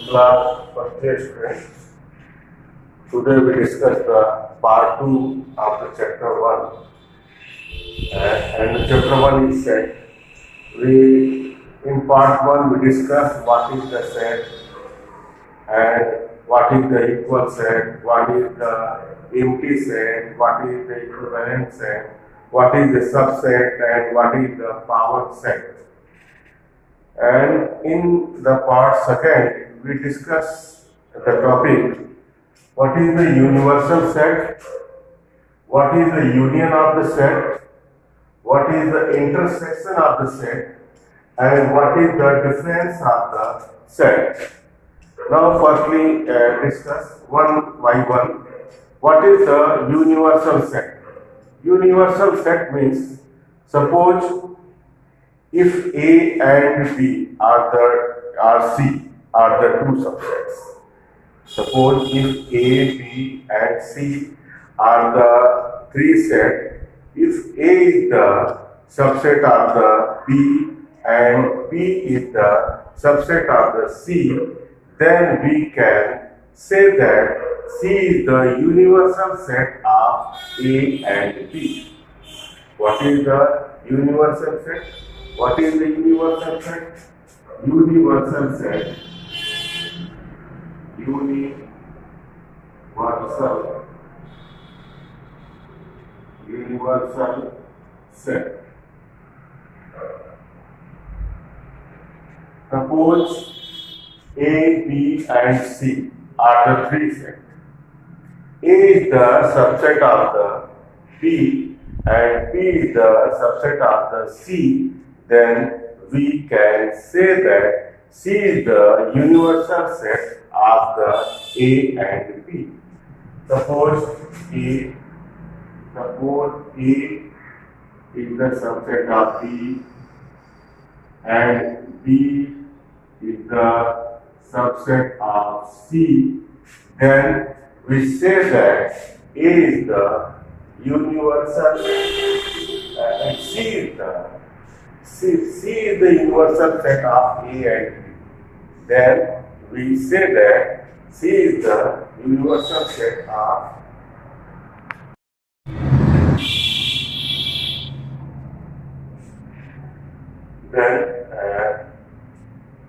class first day students. Today we discuss the part 2 of the chapter 1 and the chapter 1 is set. In part 1 we discuss what is the set and what is the equal set, what is the empty set, what is the equivalent set, what is the subset and what is the power set. And in the part second, we discuss the topic, what is the universal set, what is the union of the set, what is the intersection of the set, and what is the difference of the set. Now firstly discuss one by one. What is the universal set? Universal set means, suppose if A and B are C are the two subsets. Suppose if A, B and C are the three sets, if A is the subset of the B and B is the subset of the C, then we can say that C is the universal set of A and B. What is the universal set? What is the universal set? Universal set. Universal set. Suppose A, B and C are the three sets. A is the subset of the B and B is the subset of the C, then we can say that C is the universal set of the A and B. Suppose A is the subset of B and B is the subset of C, then we say that A is the universal and C is the universal set of A and B. Then we say that C is the universal set of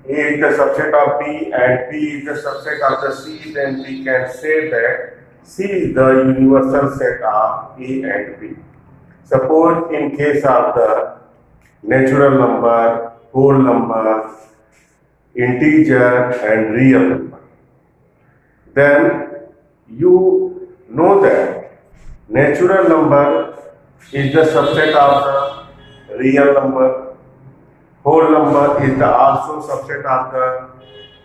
A is the subset of B and B is the subset of the C, then we can say that C is the universal set of A and B. Suppose in case of the natural number, whole number, integer and real number, then you know that natural number is the subset of the real number, whole number is the also subset of the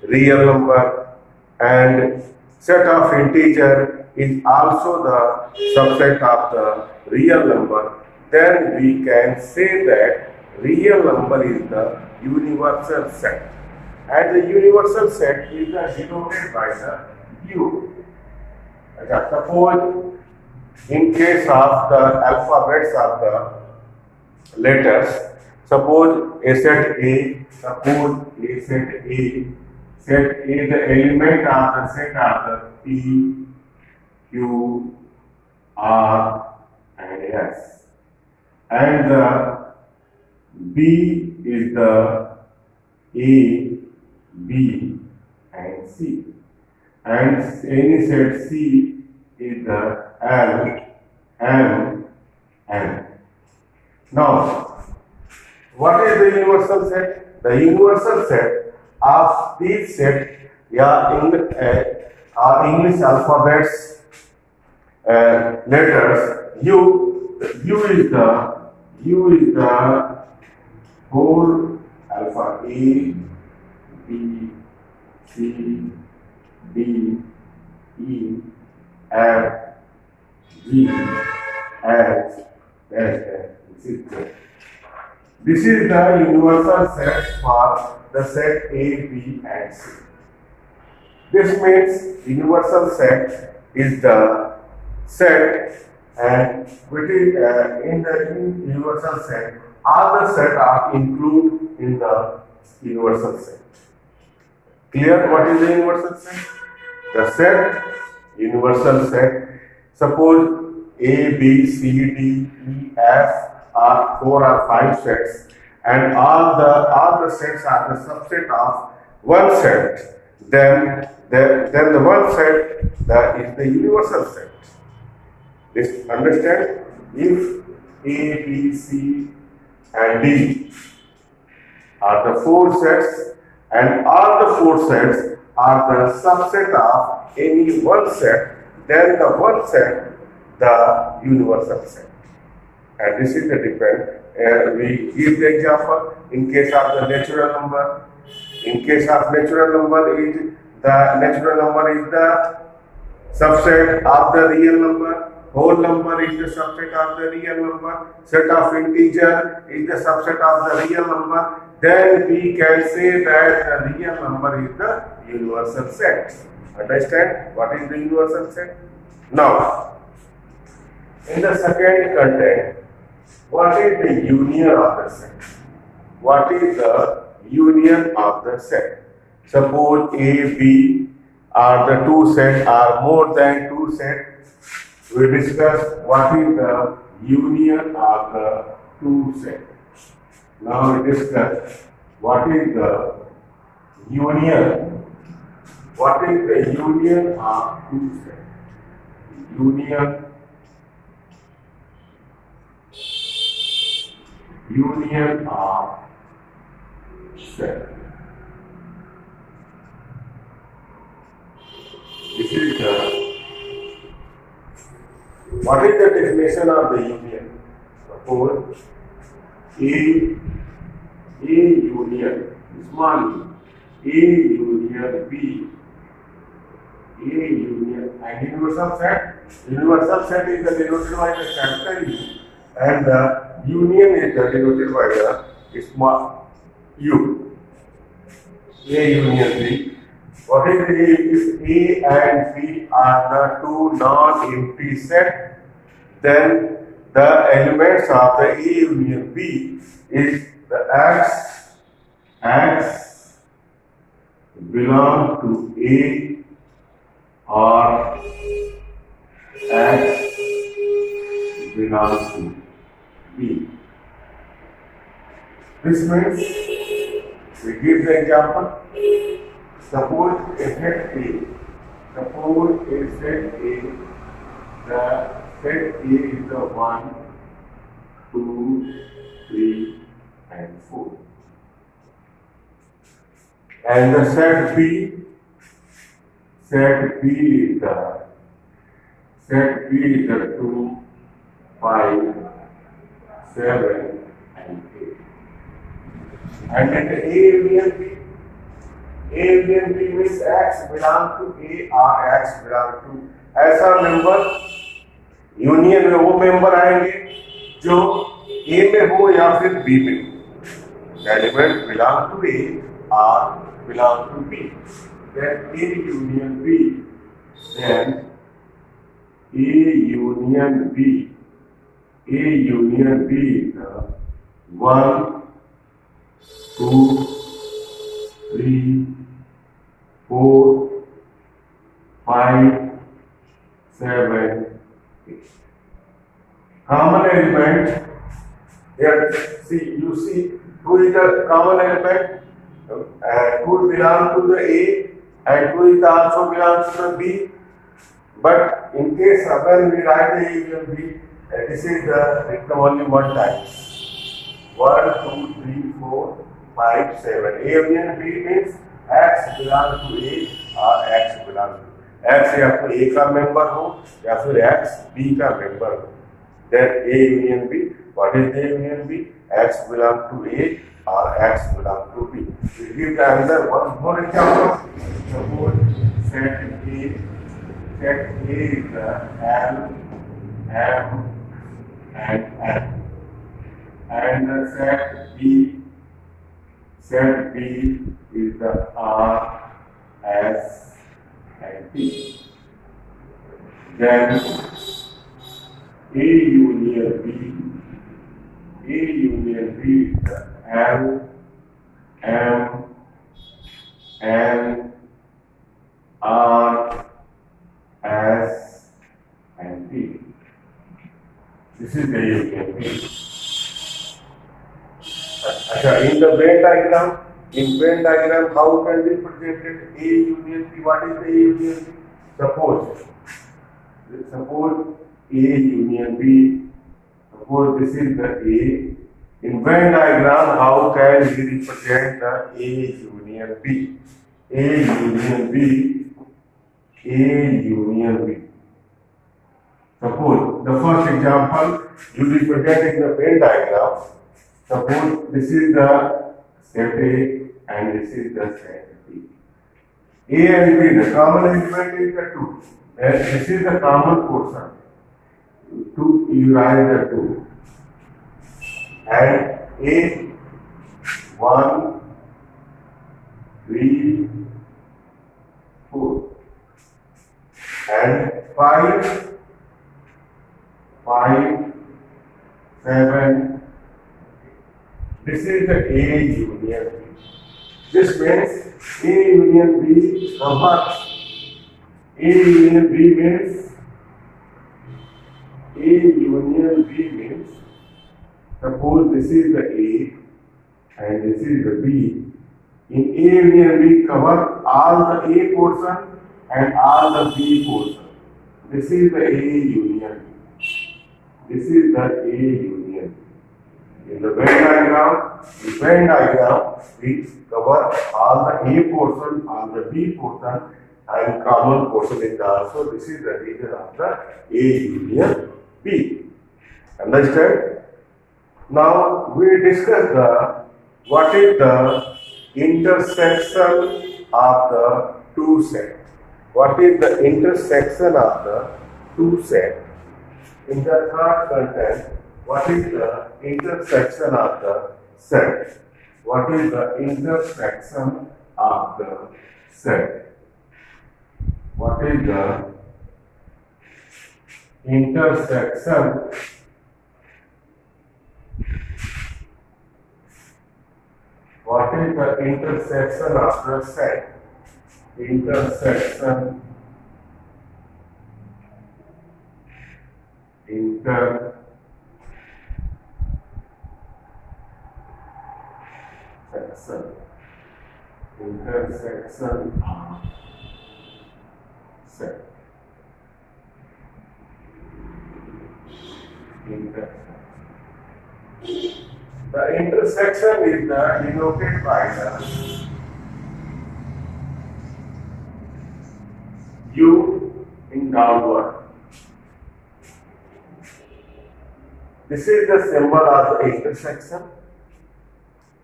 real number, and set of integer is also the subset of the real number. Then we can say that real number is the universal set, and the universal set is denoted by the U. Suppose in case of the alphabets of the letters, suppose a set A, set A, the element of the set of the P, Q, R and S, and the B is the A, B and C, and any set C is the L, M, N. Now, what is the universal set? The universal set of these sets are English alphabets letters. U is the whole alpha A, B, C, D, E, F, G, H, This is the universal set for the set A, B and C. This means universal set is the set and which is in the universal set, all the set are included in the universal set. Clear? What is the universal set? The set, universal set. Suppose A, B, C, D, E, F are 4 or 5 sets, and all the sets are the subset of one set. Then the one set that is the universal set. This understand? If A, B, C, and D are the 4 sets, and all the 4 sets are the subset of any one set, then the one set, the universal set. And this is the depend. We give the example in case of the natural number. In case of natural number, is the subset of the real number. Whole number is the subset of the real number. Set of integer is the subset of the real number. Then we can say that the real number is the universal set. Understand what is the universal set? Now, in the second content, what is the union of the set? What is the union of the set? Suppose A, B are the 2 sets, are more than 2 sets. We discuss what is the union of the 2 sets. Now we discuss what is the union. What is the union of 2 sets? Union of set. This is what is the definition of the union? Suppose A union, small A union B, A union, and universal set. Universal set is denoted by the capital U, and the union is denoted by the small u. A union B. What is the if A and B are the 2 non-empty sets, then the elements of the A union B is the X belong to A or X belongs to B. This means, we give the example. Suppose a set A. Suppose a set A. The set A is the 1, 2, 3, and 4. And the set B is the 2, 5, 7, and 8. And then the A union B. A union B means X belong to A or X belong to ऐसा member union में वो member आएंगे जो A में हो या फिर B में हो. Element belong to A or belong to B. Then A union B. Then A union B. A union B is the 1, 2, 3, 4, 5, 7, 8. Common element. Here, you see, 2 is the common element. 2 belongs to the A, and 2 is also belongs to the B. But in case when we write the A union B, this is written only one time. 1, 2, 3, 4, 5, 7. A union B means X belongs to A or X belongs to X या तो A का member हो या फिर X B का member हो. Then A union B. What is A union B? X belongs to A or X belongs to B. We give the another one more example. Suppose set A. Set A is the L, M, and N. And the set B is the R, S, and T. Then A union B is the L, M, N, R, S, and T. This is the union B. In the Venn diagram, how can we present it? A union B. What is the A union B? Suppose A union B. Suppose this is the A. In Venn diagram, how can we represent the A union B? A union B. A union B. Suppose the first example you represent in the Venn diagram. Suppose this is the set A and this is the set B. A and B, the common element is the 2. And this is the common portion. 2, you write the 2. And A, 1, 3, 4. And 5, 7. This is the A union B. This means A union B covers. A union B means suppose this is the A and this is the B. In A union B cover all the A portion and all the B portion. This is the A union B. This is the A union B. In the Venn diagram, we cover all the A portion, all the B portion, and common portion is also. This is the region of the A union B. Understand? Now we discuss what is the intersection of the two sets. What is the intersection of the two sets? In the third content, what is the intersection of the set? What is the intersection of the set? What is the intersection of the set? Intersection of set. The intersection is denoted by the U in downward. This is the symbol of the intersection,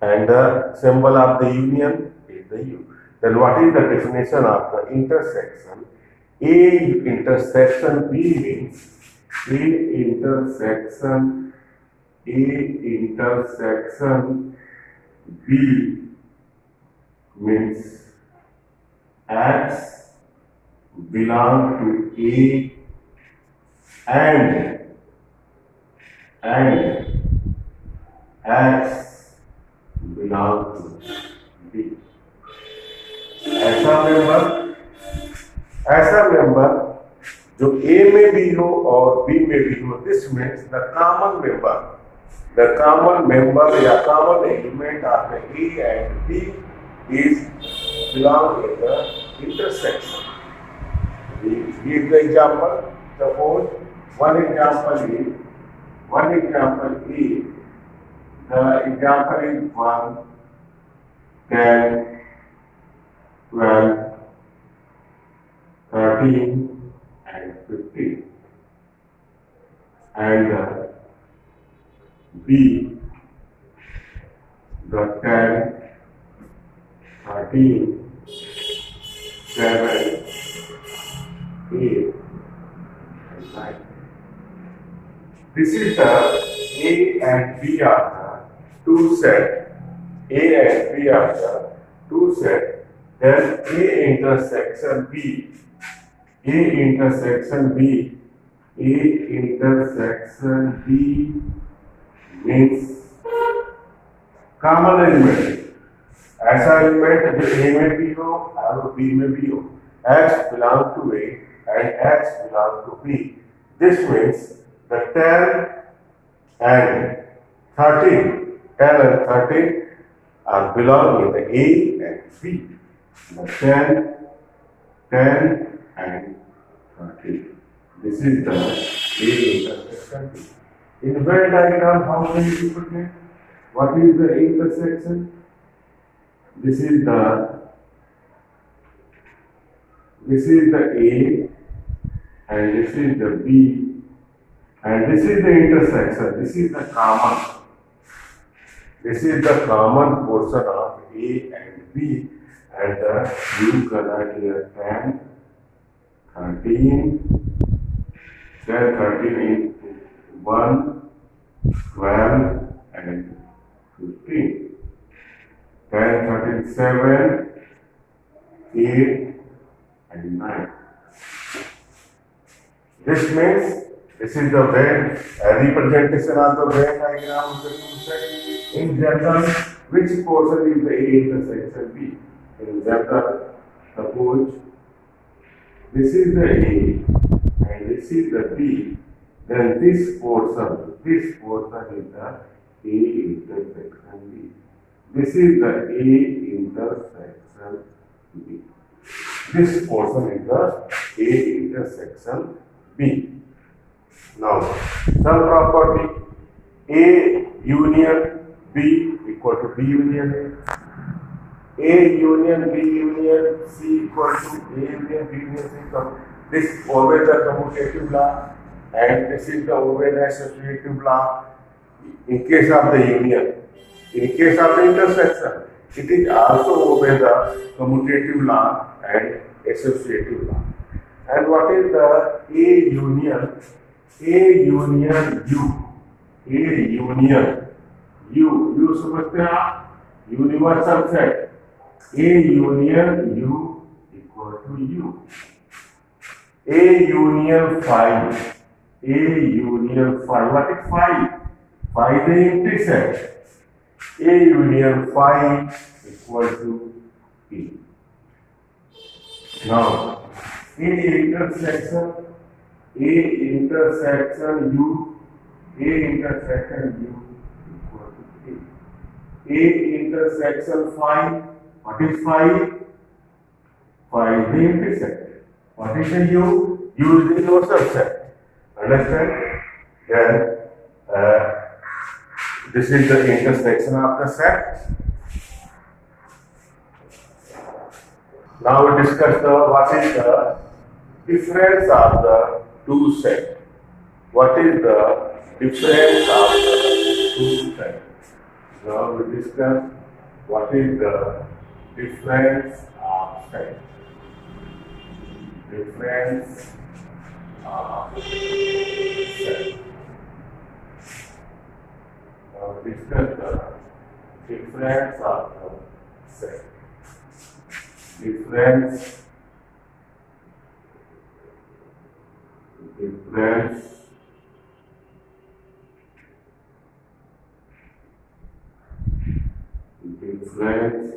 and the symbol of the union is the U. Then what is the definition of the intersection? A intersection B means A intersection B means X belong to A and X belong to B. ऐसा member जो A में भी हो और B में भी हो, this means the common member या common element of the A and B is belong in the intersection. We give the example. Suppose one example is the example is 1, 10, 12, 13, and 15. And B, the 10, 13, 7, 8, and 9. This is the A and B are the two sets. Then A intersection B means common element. ऐसा element जो ए में भी हो और B में भी हो, x belong to A and x belong to B. This means the 10 and 13, 10 and 13 are belong in the A and B. The 10 and 13. This is the A intersection B. In Venn diagram, how many people get? What is the intersection? This is the A and this is the B and this is the intersection. This is the common. This is the common portion of A and B and the blue color here 10, 13, 10, 13 is 1, 12 and 15. 10, 13, 7, 8 and 9. This means this is the Venn representation of the Venn diagram of the two sets. In general, which portion is the A intersection B? In general, suppose this is the A and this is the B, then this portion is the A intersection B. This is the A intersection B. This portion is the A intersection B. Now, some property A union B equal to B union A union B union C equal to A union B union C. This obeys the commutative law and this is the obeys the associative law in case of the union. In case of the intersection, it is also obey the commutative law and associative law. And what is the A union? A union U. A union U. U समझते हैं आप? Universal set. A union U equal to U. A union phi. A union phi. What is phi? Phi is the empty set. A union phi equal to E. Now, in intersection U, A intersection U equal to A. A intersection phi. What is phi? Phi is the empty set. What is the U? U is the universal set. Understand? Then this is the intersection of the set. Now we discuss what is the difference of the two sets. What is the difference of the two sets? Now we discuss what is the difference of sets. Difference of sets. Now discuss the difference of the set. Difference of set.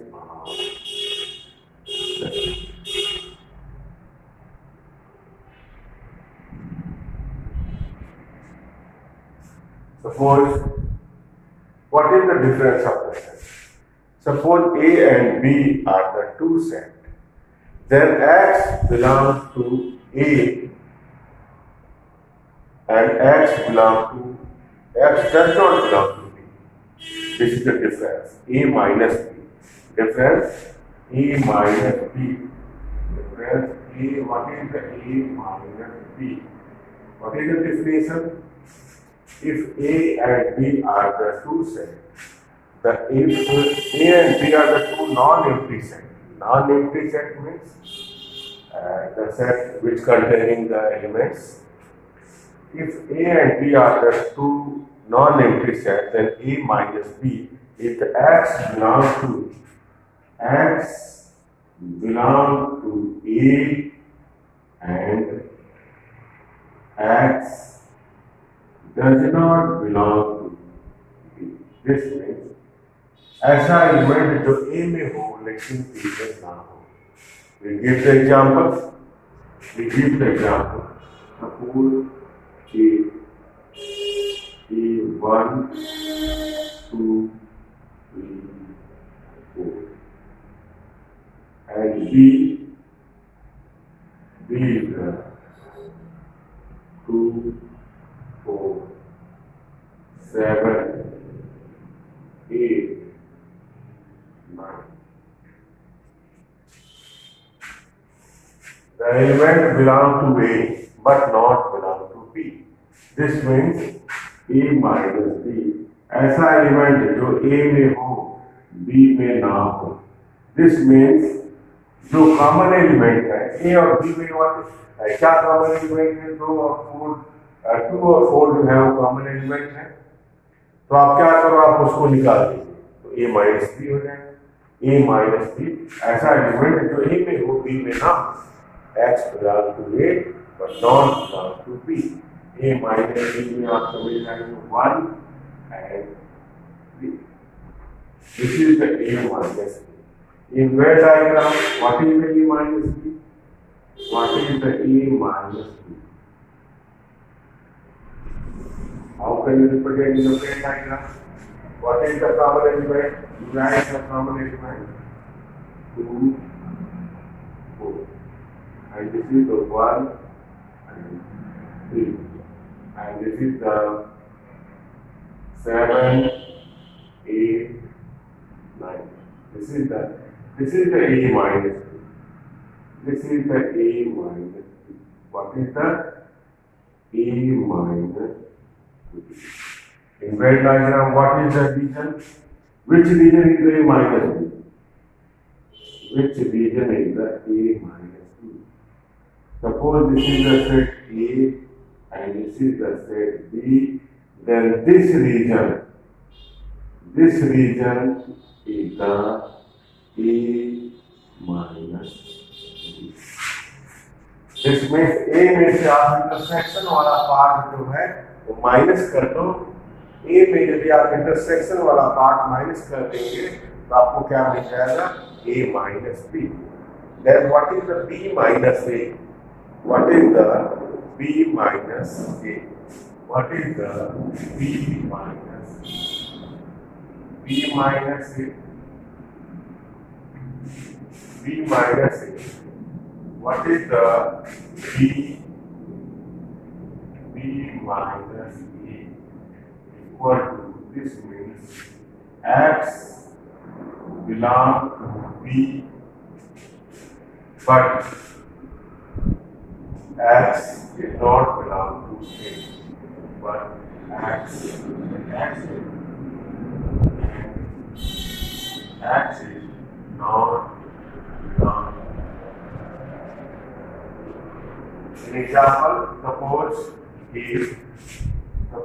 Suppose, what is the difference of the set? Suppose A and B are the two sets. Then X belongs to A and X does not belong to B. This is the difference. A minus B. Difference A minus B. Difference A. What is the A minus B? What is the definition? If A and B are the two sets, if A and B are the two non-empty sets. Non-empty set means the set which containing the elements. If A and B are the two non-empty sets, then A minus B, if the X belong to A and X does not belong to B. This means ऐसा element जो ए में हो लेकिन B में ना हो। We give the example. Suppose A1, 2, 3, 4, and B is 2, 4, 7, 8, 9. The element belong to A but not belong to B. This means A minus B. ऐसा element जो A में हो B में ना हो। This means जो कॉमन एलिमेंट है A और B में क्या कॉमन एलिमेंट है? 2 और 4 जो है वो कॉमन एलिमेंट है। तो आप क्या करो, आप उसको निकाल दीजिए तो A माइनस बी हो जाएगा। A माइनस बी ऐसा एलिमेंट जो A में हो B में ना हो। X belong to A but not belong to B. A minus B में आप समझ जाएंगे 1 and 3. This is the A minus B. In Venn diagram, what is the A minus B? What is the A minus B? How can you represent in the Venn diagram? What is the common element? Write the common element. 2, 4. And this is the 1 and 3, and this is the 7, 8, 9. This is the A minus B. This is the A minus B. What is the A minus B? In Venn diagram, what is the region? Which region is the A minus B? Which region is the A minus B? Suppose this is the set A and this is the set B, then this region is the A minus B. This means A में से आप intersection वाला part जो है वो minus कर दो। A में यदि आप इंटरसेक्शन वाला पार्ट माइनस कर देंगे तो आपको क्या मिल जाएगा? A minus B. Then what is the B minus A? What is the B minus A? What is the B minus A? B minus A? B minus A. What is the B minus A equal to? This means X belong to B but X did not belong to A, but X is not belong. An example, suppose A is the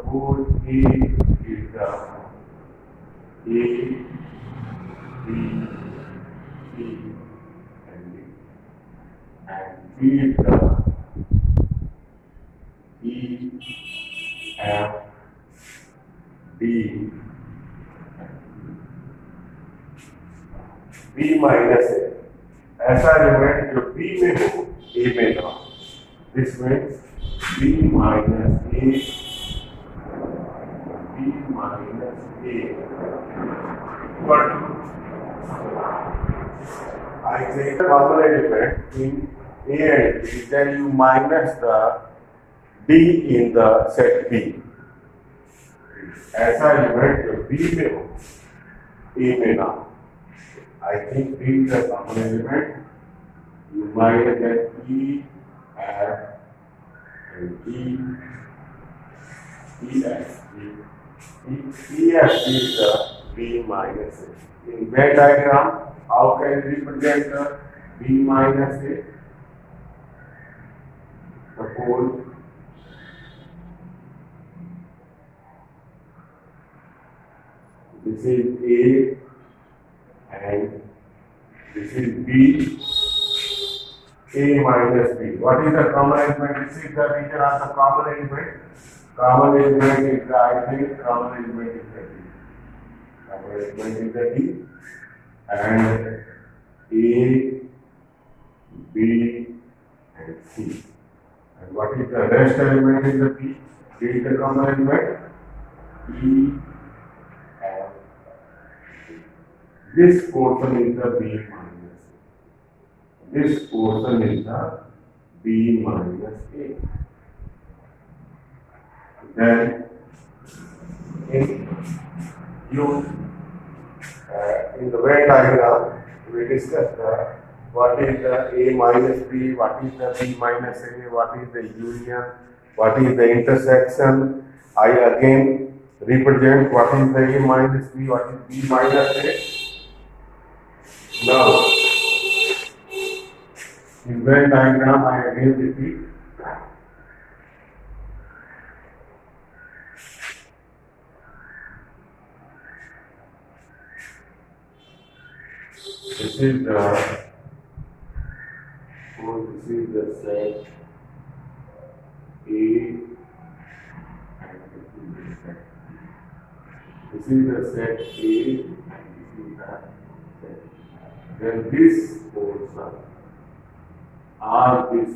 A, B, C, and D, and B is the E, F, D, B minus A. ऐसा element जो B में हो A में ना हो। This means B minus A equal to, I take the common element in A and B, then you minus the D in the set B. ऐसा element जो B में हो A में ना हो। I think B is the common element. You minus that E, F, and E, F, is the B minus A. In Venn diagram, how can you represent the B minus A? Suppose this is A and this is B, A minus B. What is the common element? This is the region of the common element. Common element is the, I think common element is the B. arrangement is the D, and A, B, and C. And what is the rest element in the P? D is the common element. E, F, G. This portion is the B minus A. This portion is the B minus A. Then in the Venn diagram, we discussed what is the A minus B, what is the B minus A, what is the union, what is the intersection. I again represent what is the A minus B, what is B minus A. Now, in Venn diagram, I again repeat. This is the set A and this is the set A and this is the set. Then this portion this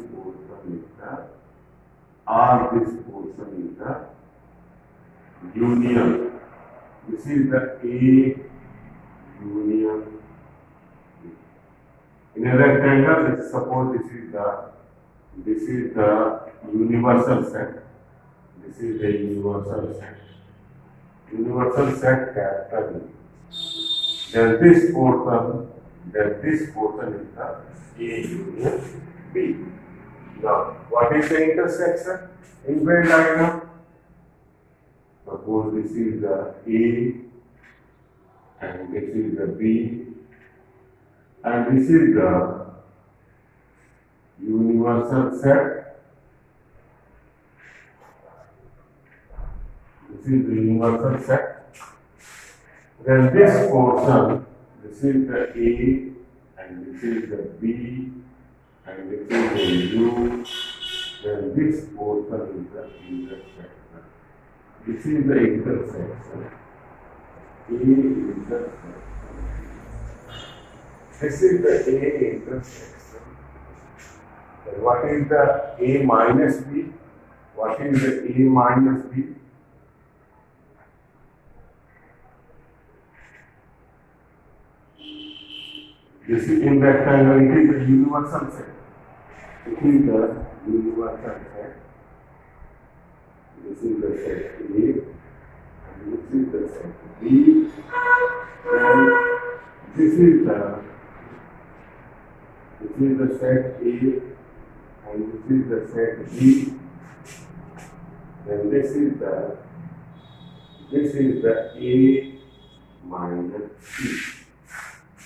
portion is the union. This is the A union. In a rectangle, let's suppose this is the universal set. This is the universal set. Universal set capital E. Then this portion is the A union B. Now, what is the intersection in Venn diagram? Suppose this is the A and this is the B. And this is the universal set. This is the universal set. Then this portion, this is the A, and this is the B, and this is the U. Then this portion is the intersection. This is the intersection. A intersection. This is the A intersection. Then what is the A minus B? What is the A minus B? This is in rectangle, it is the universal set. It is the universal set. This is the set A, and this is the set B, and this is the set A, and this is the set B. Then this is the A minus B.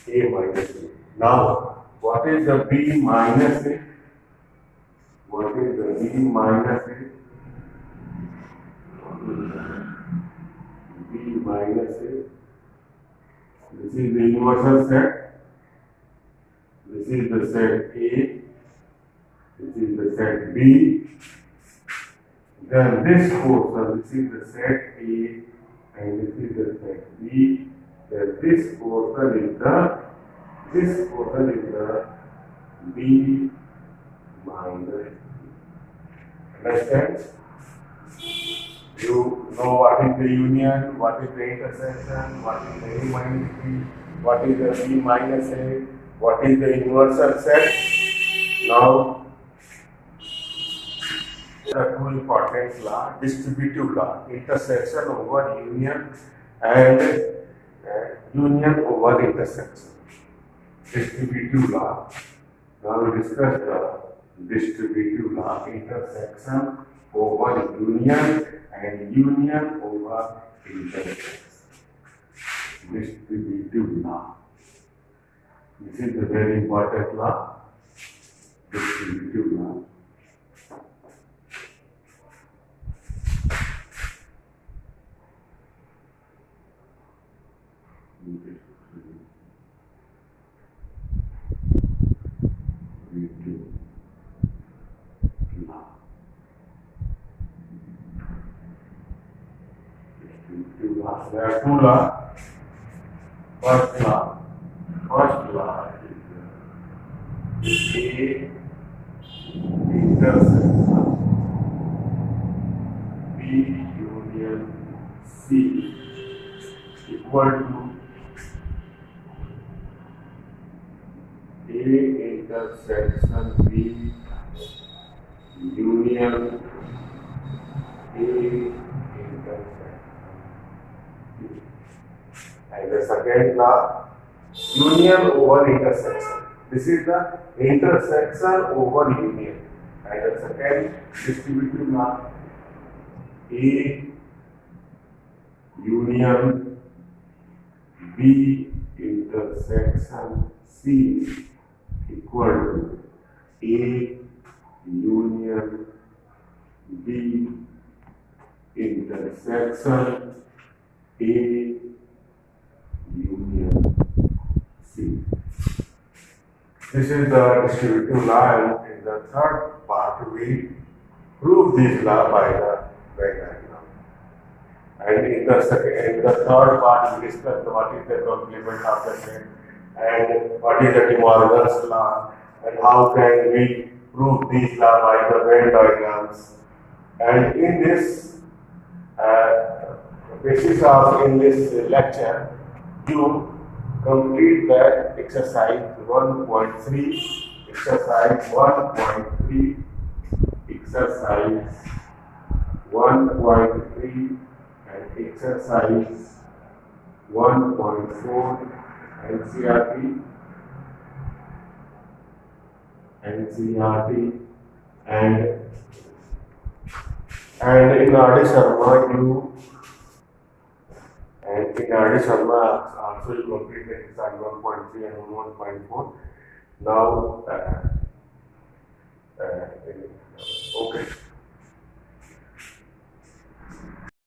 A minus B. Now, what is the B minus A? What is the B minus A? B minus A. This is the universal set. This is the set A. This is the set B. Then this portion, this is the set A, and this is the set B. Then this portion is the B minus B. Understand? You know what is the union, what is the intersection, what is the A minus B, what is the B minus A, what is the universal set. Now, the two important law, distributive law, intersection over union and union over intersection. Distributive law. Now we discuss the distributive law, intersection over union and union over intersection. Distributive law. This is the very important law, distributive law. There are two laws. First law is A intersection B union C equal to A intersection B union A intersection C. And the second law, union over intersection. This is the intersection over union. And the second distributive law, A union B intersection C equal to A union B intersection A union C. This is the distributive law, and in the third part we prove this law by the Venn diagram. And in the third part we discuss what is the complement of the set and what is the De Morgan's law and how can we prove this law by the Venn diagrams. And in this basis of in this lecture, you complete the exercise 1.3, exercise 1.3, exercise 1.3 and exercise 1.4 NCRT and in R.D. Sharma also you complete the exercise 1.3 and 1.4. Now